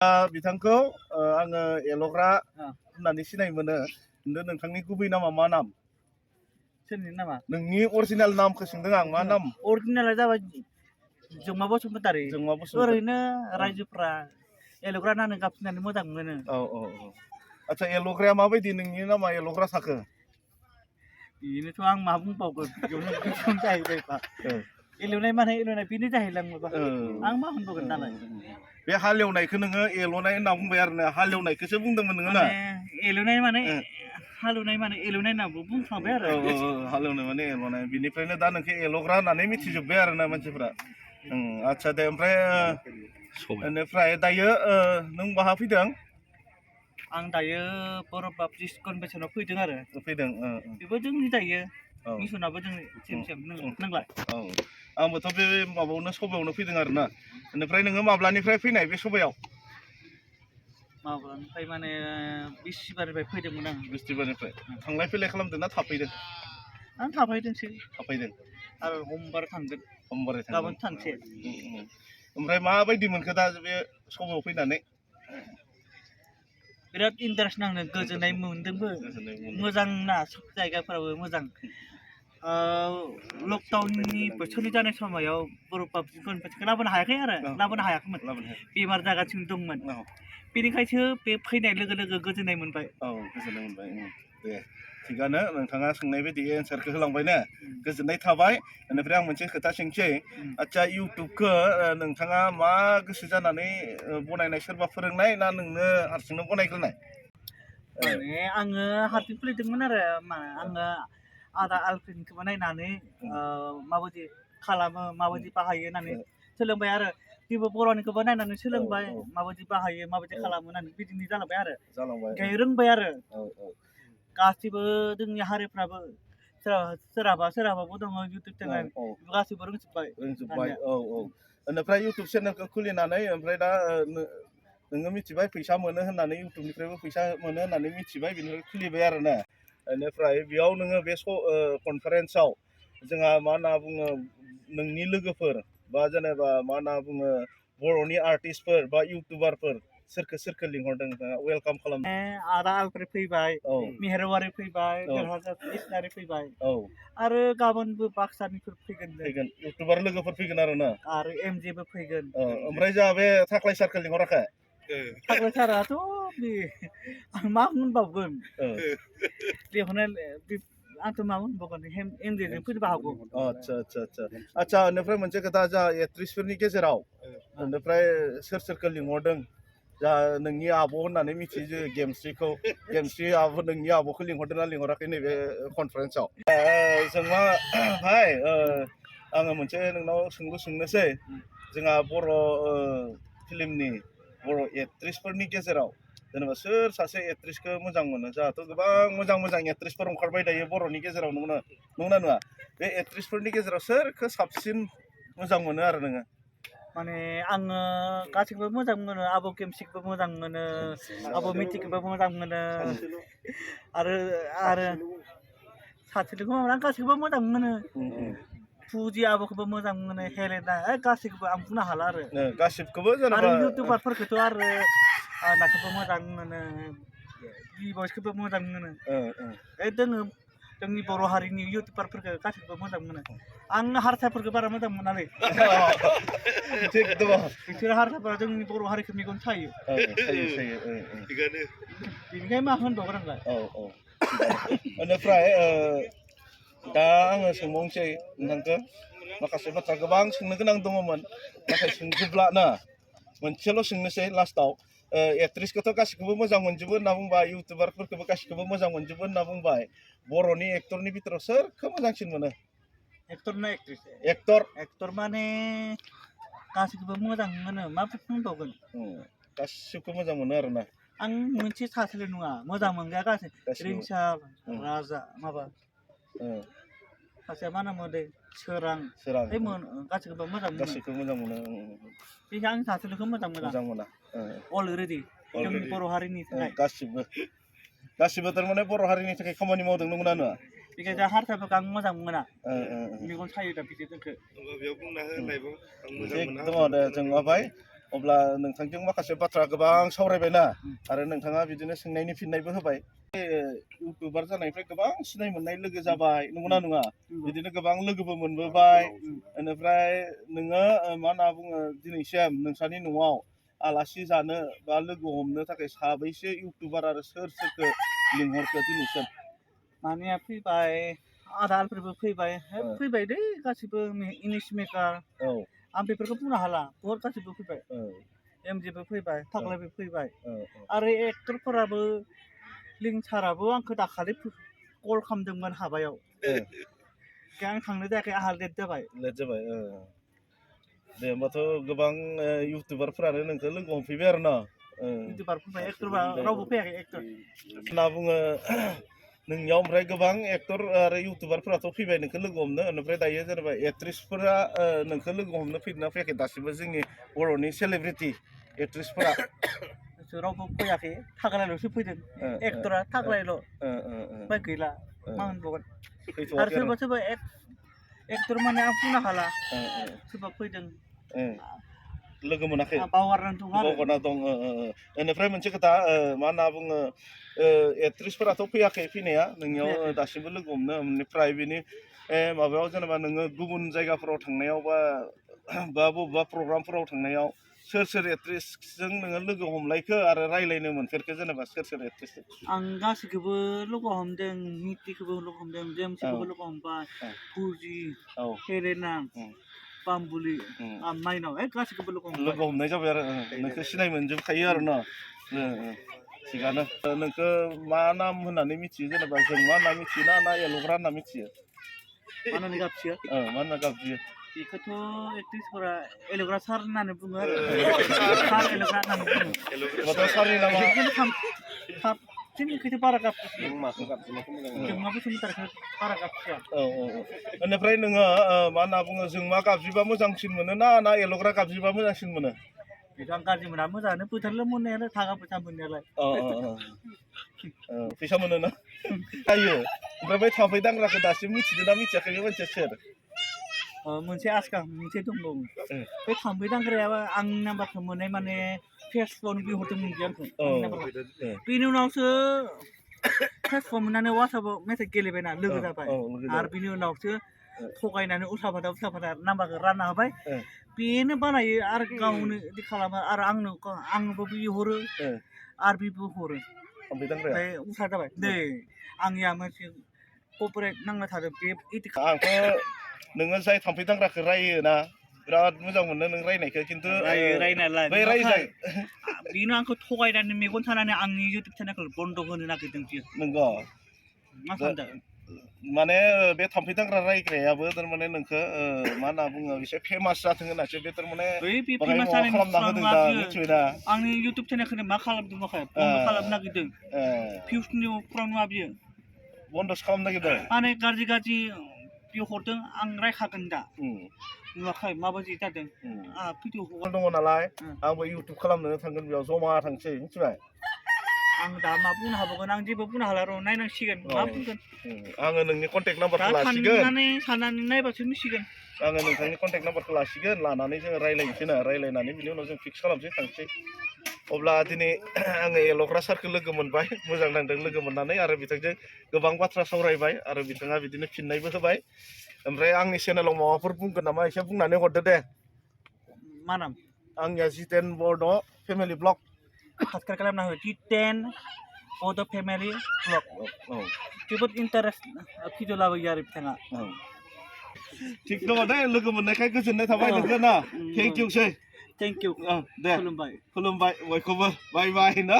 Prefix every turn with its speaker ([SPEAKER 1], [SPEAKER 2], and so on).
[SPEAKER 1] बिथांखौ आङो एल'ग्रा होननानै सिनाय मोनो खिन्थु नोंथांनि गुबै नामा मा नाम?
[SPEAKER 2] सोरनि नामा?
[SPEAKER 1] नोंनि अरिजिनेल नामखौ सोंदों आं मा नाम?
[SPEAKER 2] अरिजिनेला जाबाय जोंमा बसुमतारी।
[SPEAKER 1] जोंमा बसुमतारी।
[SPEAKER 2] ओरैनो रायजोफ्रा एल'ग्रा नानो गाबज्रिनानै मोजां मोनो।
[SPEAKER 1] औ। आচ্ছা एल'ग्राया माबायदि नोंनि नामा एल'ग्रा साखो?
[SPEAKER 2] बेनोथ' आं मा बुंबावगोन बेयावनो गोसोम जाहैबायबा। एल'नाय माने एल'नाय बेनो जाहैलाङोबा आं मा होनबावगोन दालाय?
[SPEAKER 1] बे हालेवनायखौ नोङो एल'नाय होनना बुंबाय आरो ना हालेवनायखौसो बुंदोंमोन नोङो ना?
[SPEAKER 2] एल'नाय माने हालेवनाय माने एल'नाय होनना बुंफ्लांबाय आरो।
[SPEAKER 1] हालेवनाय माने एल'नाय बिनिफ्रायनो दा नोंखौ एल'ग्रा होननानै मिथिजोब्बाय आरो ना मानसिफ्रा। आচ্ছা दे ओमफ्राय दायो नों बहा फैदों?
[SPEAKER 2] आं दायो बर' बापटिस्ट कनभेन्सनाव फैदों आरो।
[SPEAKER 1] फैदों
[SPEAKER 2] बेबो जोंनि दायो मिसनाबो जोंनि सेम नोंलाय?
[SPEAKER 1] औ आंबोथ' बे माबायावनो सबायावनो फैदों आरो ना। बेनिफ्राय नोङो माब्लानिफ्राय फैनाय बे सबायाव?
[SPEAKER 2] माब्लानिफ्राय माने बिस्तिबारनिफ्राय फैदोंमोन आं।
[SPEAKER 1] बिस्तिबारनिफ्राय थांलाय फैलाय खालामदों ना थाफैदों?
[SPEAKER 2] आं थाफैदोंसो।
[SPEAKER 1] थाफैदों
[SPEAKER 2] आरो समबार थांगोन।
[SPEAKER 1] समबारै थांगोन।
[SPEAKER 2] गाबोन सानसे।
[SPEAKER 1] ओमफ्राय माबायदि मोनखो दा बे सबायाव फैनानै?
[SPEAKER 2] बिराद इन्टारेस्ट नांदों गोजोननाय मोनदोंबो मोजां ना जायगाफोराबो मोजां। लकडाउननि बोथोरनि जानाय समायाव बर' बापटिस्ट कनभेन्सखौ लाबोनो हायाखै आरो लाबोनो हायाखैमोन बेमार जागासिनो दंमोन। बेनिखायसो बे फैनाय लोगो लोगो गोजोननाय मोनबाय।
[SPEAKER 1] औ गोजोननाय मोनबाय दे थिगानो नोंथाङा सोंनाय बायदि एन्सारखौ होलांबाय ना गोजोननाय थाबाय। बेनिफ्राय आं मोनसे खोथा सोंसै आच्ছা इउटुबखौ नोंथाङा मा गोसो जानानै बनायनाय सोरबा फोरोंनाय ना नोंनो हारसिंनो बनायग्रोनाय?
[SPEAKER 2] माने आङो हारसिं खुलिदोंमोन आरो आङो आदा आलफ्रिनिखौबो नायनानै माबायदि खालामो माबायदि बाहायो होननानै सोलोंबाय आरो जेबो बर'निखौबो नायनानै सोलोंबाय माबायदि बाहायो माबायदि खालामो होननानै बिदिनो जालांबाय आरो ओमफ्राय रोंबाय आरो गासिबो जोंनि हारिफ्राबो सोरहाबाबो दङ इउटुब चेनेल गासिबो रोंजोब्बाय।
[SPEAKER 1] औ बेनिफ्राय इउटुब चेनेलखौ खुलिनानै ओमफ्राय दा नोङो मिथिबाय फैसा मोनो होननानै इउटुबनिफ्रायबो फैसा मोनो होननानै मिथिबाय बेनिफ्राय खुलिबाय आरो ना। बेनिफ्राय बेयाव नोङो बे कनफारेन्सआव जोंहा मा होनना बुङो नोंनि लोगोफोर बा जेनेबा मा होनना बुङो बर'नि आर्टिस्टफोर बा इउटुबारफोर सोरखौ लिंहरदों नोंथाङा वेलकाम खालामदों?
[SPEAKER 2] आदा आलफ्रि फैबाय, मेहेरवारि फैबाय, देरहासात इस्लारि फैबाय आरो गाबोनबो बाक्सानिफोर फैगोन
[SPEAKER 1] इउटुबार लोगोफोर फैगोन आरो ना
[SPEAKER 2] आरो एमजेबो फैगोन।
[SPEAKER 1] ओमफ्राय जोंहा बे थाख्लाय सारखौ लिंहराखै?
[SPEAKER 2] थाख्लाय साराथ' बे आं मा होनबावगोन आंथ' मा होनबावगोन एमजेजों फैनोबो हागौ।
[SPEAKER 1] आচ্ছা बेनिफ्राय मोनसे खोथा जोंहा एक्ट्रिसफोरनि गेजेराव बेनिफ्राय सोरखौ लिंहरदों जा नोंनि आब' होननानै मिथियो गेमस्रि आब' नोंनि आब'खौ लिंहरदों ना लिंहराखै नैबे कनफारेन्सआव? जोंहा भाइ आङो मोनसे नोंनाव सोंनोसै जोंहा बर' फिल्मनि बर' एक्ट्रिसफोरनि गेजेराव जेनेबा सोर सासे एक्ट्रिसखौ मोजां मोनो? जोंहाथ' गोबां मोजां एक्ट्रिसफोर ओंखारबाय दायो बर'नि गेजेराव नंगौना नङा? बे एक्ट्रिसफोरनि गेजेराव सोरखौ साबसिन मोजां मोनो आरो नोङो?
[SPEAKER 2] माने आङो गासैखौबो मोजां मोनो आब' गेमस्रिखौबो मोजां मोनो आब' मिथिखौबो मोजां मोनो आरो सासेल'खौ आं गासैखौबो मोजां मोनो। फुजि आब'खौबो मोजां मोनो हेलेना गासैखौबो आं बुंनो हाला आरो
[SPEAKER 1] गासिबखौबो जेनेबा
[SPEAKER 2] आरो इउटुबारफोरखौथ' आरो नाखौबो मोजां मोनो बयसखौबो मोजां मोनो दोङो जोंनि बर' हारिनि इउटुबारफोरखौ गासैखौबो मोजां मोनो। आं हारसाफोरखौ बारा मोजां मोनालै बिसोर हारसाफोरा जोंनि बर' हारिखौ मेगन सायो बेनिखायनो मा होनबावगोन आंलाय।
[SPEAKER 1] बेनिफ्राय दा आङो सोंबावनोसै नोंथांखौ माखासे बाथ्रा गोबां सोंनो गोनां दङमोन नाथाय सोंजोबला ना मोनसेल' सोंनोसै लास्टाव एक्ट्रिसखौथ' गासिखौबो मोजां मोनजोबो होनना बुंबाय इउटुबारफोरखौबो गासिखौबो मोजां मोनजोबो होनना बुंबाय बर'नि एक्टरनि बिथोराव सोरखौ मोजांसिन मोनो?
[SPEAKER 2] एक्टर ना एक्ट्रिस? एक्टर माने गासैखौबो मोजां मोनो मा बुंबावगोन
[SPEAKER 1] गासिबखौ मोजां मोनो आरो ना।
[SPEAKER 2] आं मोनसे सासेल' नङा मोजां मोनग्रा गासै रिंसार राजा माबा सासेया मा नाम दे सोरां गासैखौबो मोजां
[SPEAKER 1] मोनो
[SPEAKER 2] बेखौ आं सासेल'खौ मोजां मोना अलरेडि जोंनि बर' हारिनि थाखाय
[SPEAKER 1] गासिबो थारमाने बर' हारिनि थाखाय खामानि मावदों नंगौना नङा?
[SPEAKER 2] बेखायनो हारसाफोरखौ आं मोजां मोना मेगन सायो दा बिसोर जोंखौ
[SPEAKER 1] दङ दे जों माबाय अब्ला नोंथांजों माखासे बाथ्रा गोबां सावरायबायना आरो नोंथाङा बिदिनो सोंनायनि फिननायबो होबाय इउटुबार जानायनिफ्राय गोबां सिनाय मोननाय लोगो जाबाय नंगौना नङा बिदिनो गोबां लोगोबो मोनबोबाय बेनिफ्राय नोङो मा होनना बुङो दिनैसिम नोंसानि न'आव आलासि जानो बा लोगो हमनो थाखाय साबैसे इउटुबार आरो सोर सोरखौ लिंहरखो दिनैसिम
[SPEAKER 2] माने फैबाय आदालफोरबो फैबाय फैबाय दै गासिबो इंलिश मेकार
[SPEAKER 1] औ
[SPEAKER 2] आं बेफोरखौ बुंनो हाला बहुत गासिबो फैबाय एमजेबो फैबाय थाग्लायबो फैबाय आरो एक्टरफोराबो लिंसाराबो आंखौ दाखालि कल खालामदोंमोन हाबायाव आं थांनो जायाखै आंहा लेट जाबाय
[SPEAKER 1] दे होमबाथ' गोबां इउटुबारफोरानो नोंखौ लोगो हमफैबाय आरो ना
[SPEAKER 2] इउटुबार फैबाय एक्टरबा रावबो फैयाखै एक्टर
[SPEAKER 1] होनना बुङो नोंनियाव ओमफ्राय गोबां एक्टर आरो इउटुबारफोराथ' फैबाय नोंखौ लोगो हमनो बेनिफ्राय दायो जेनेबा एक्ट्रिसफोरा नोंखौ लोगो हमनो फैदोंना फैयाखै दासिमबो जोंनि बर'नि सेलिब्रिटि एक्ट्रिसफोरा
[SPEAKER 2] रावबो फैयाखै थाग्लायल'सो फैदों एक्टरा थाग्लायल' ओमफ्राय गैला मा होनबावगोन आरो सोरबा सोरबा एक्टर माने आं बुंनो हाला सोरबा फैदों
[SPEAKER 1] लोगो मोनाखै
[SPEAKER 2] बावगारना
[SPEAKER 1] दं बेनिफ्राय मोनसे खोथा मा होनना बुङो एक्ट्रिसफोराथ' फैयाखै फैनाया नोंनियाव दासिमबो लोगो हमनो बेनिफ्राय बेनि माबायाव जेनेबा नोङो गुबुन जायगाफोराव थांनायाव बा बबेबा प्रग्रामफोराव थांनायाव सोर सोर एक्ट्रिसजों नोङो लोगो हमलायखो आरो रायज्लायनो मोनफेरखो जेनेबा सोर सोर एक्ट्रिस
[SPEAKER 2] आं गासैखौबो लोगो हमदों नितिखौबो लोगो हमदों जेमसखौबो लोगो हमबाय फुजि हेलेना बामबुलि माइनाव गासैखौबो लोगो
[SPEAKER 1] हमनाय जाबाय आरो नोंखौ सिनाय मोनजोबखायो आरो न थिगानो नोंखौ मा नाम होननानै मिथियो जेनेबा जों मा होनना मिथियो ना एल'ग्रा होनना मिथियो
[SPEAKER 2] मा होननानै गाबसियो
[SPEAKER 1] मा होनना गाबजियो
[SPEAKER 2] बेखौथ' एक्ट्रिसफोरा एल'ग्रा सार होननानै बुङो आरो सार एल'ग्रा होननानै बुङो
[SPEAKER 1] सारनि नामा
[SPEAKER 2] साबसिनखौथ' बारा गाबसियो जोंमा बसुमतारिखौ बारा गाबसिया
[SPEAKER 1] बेनिफ्राय नोङो मा होनना बुङो जों मा गाबजिबा मोजांसिन मोनो ना एल'ग्रा गाबजिबा मोजांसिन मोनो
[SPEAKER 2] बेखौ आं गाज्रि मोना मोजाङानो बोथोरल' मोननायालाय थाखा फैसा मोननायालाय
[SPEAKER 1] फैसा मोनो ना जायो ओमफ्राय बै थाम्फै दांग्राखौ दासिम मिथिदों ना मिथियाखै बे मानसिया सोर
[SPEAKER 2] मोनसे आसखा मोनसे दंबावो बे थाम्फै दांग्रायाबो आं नाम्बारखौ मोननाय माने फेसबुकआवनो बिहरदोंमोन बे आंखौ बेनि उनावसो फेसबुक मोननानै वाट्सएपआव मेसेज गेलेबायना लोगो जाबाय आरो बिनि उनावसो थगायनानै उल्था फाल्था नाम्बारखौ रानना होबाय बेनो बानायो आरो गावनो बिदि खालामो आरो आंनोबो बिहरो आरो बिबो हरो ओमफ्राय उल्था जाबाय नै आंनिया मोनसे कपारेट नांना थादों बे
[SPEAKER 1] आंथ' नोङो जाय थाम्फै दांग्राखौ रायो ना बिराद मोजां मोनो नों रायनायखौ खिन्थु
[SPEAKER 2] रायनायालाय बेनो आंखौ थगायनानै मेगन सानानै आंनि इउटुब चेनेलखौ बन्द' होनो नागिरदों बियो
[SPEAKER 1] नंगौ
[SPEAKER 2] मा सानदों
[SPEAKER 1] माने बे थाम्फै दांग्रा रायग्रायाबो थारमाने नोंखौ मा होनना बुङो एसे फेमास जाथों होननासो बे थारमाने खालामना होदों दा मिथिबायना
[SPEAKER 2] आंनि इउटुब चेनेलखौनो मा खालामदों बन्द' खालामनो नागिरदों भिउसनि प्रब्लेम मा बियो
[SPEAKER 1] बन्द'सो खालामनो नागिरदों
[SPEAKER 2] माने गाज्रि बियो हरदों आं रायखागोन दा नुवाखै माबायदि जादों भिडिअ हगार
[SPEAKER 1] दङ नालाय आंबो इउटुब खालामनो थांगोन बेयाव जमा थांसै मिथिबाय
[SPEAKER 2] आं दा मा बुंनो हाबावगोन आं जेबो बुंनो हाला र' नायनांसिगोन मा बुंगोन
[SPEAKER 1] आङो नोंनि कन्टेक्ट नाम्बारखौ लासिगोन
[SPEAKER 2] साननानै नायबासो मिथिगोन
[SPEAKER 1] आङो नोंथांनि कन्टेक्ट नाम्बारखौ लासिगोन लानानै जोङो रायज्लायनोसै ना रायज्लायनानै बिनि उनाव जों फिक्स खालामसै थांसै अब्ला दिनै आङो एल'ग्रा सारखौ लोगो मोनबाय मोजां नांदों लोगो मोननानै आरो बिथांजों गोबां बाथ्रा सावरायबाय आरो बिथाङा बिदिनो फिननायबो होबाय ओमफ्राय आंनि चेनेलाव माबाफोर बुंगोन नामा एसे बुंनानै हरदो दे
[SPEAKER 2] मा नाम
[SPEAKER 1] आंनिया जितेन बड' फेमिलि ब्लग
[SPEAKER 2] साबसक्राइब खालामना हो जितेन बड' फेमिलि ब्लग जोबोद इन्टारेस्ट भिडिअ लाबोयो आरो बिथाङा
[SPEAKER 1] थिग दङ दे लोगो मोननायखाय गोजोननाय थाबाय नोंखौ ना थेंक इउ
[SPEAKER 2] दे खुलुमबाय
[SPEAKER 1] बयखौबो बाय बाय ना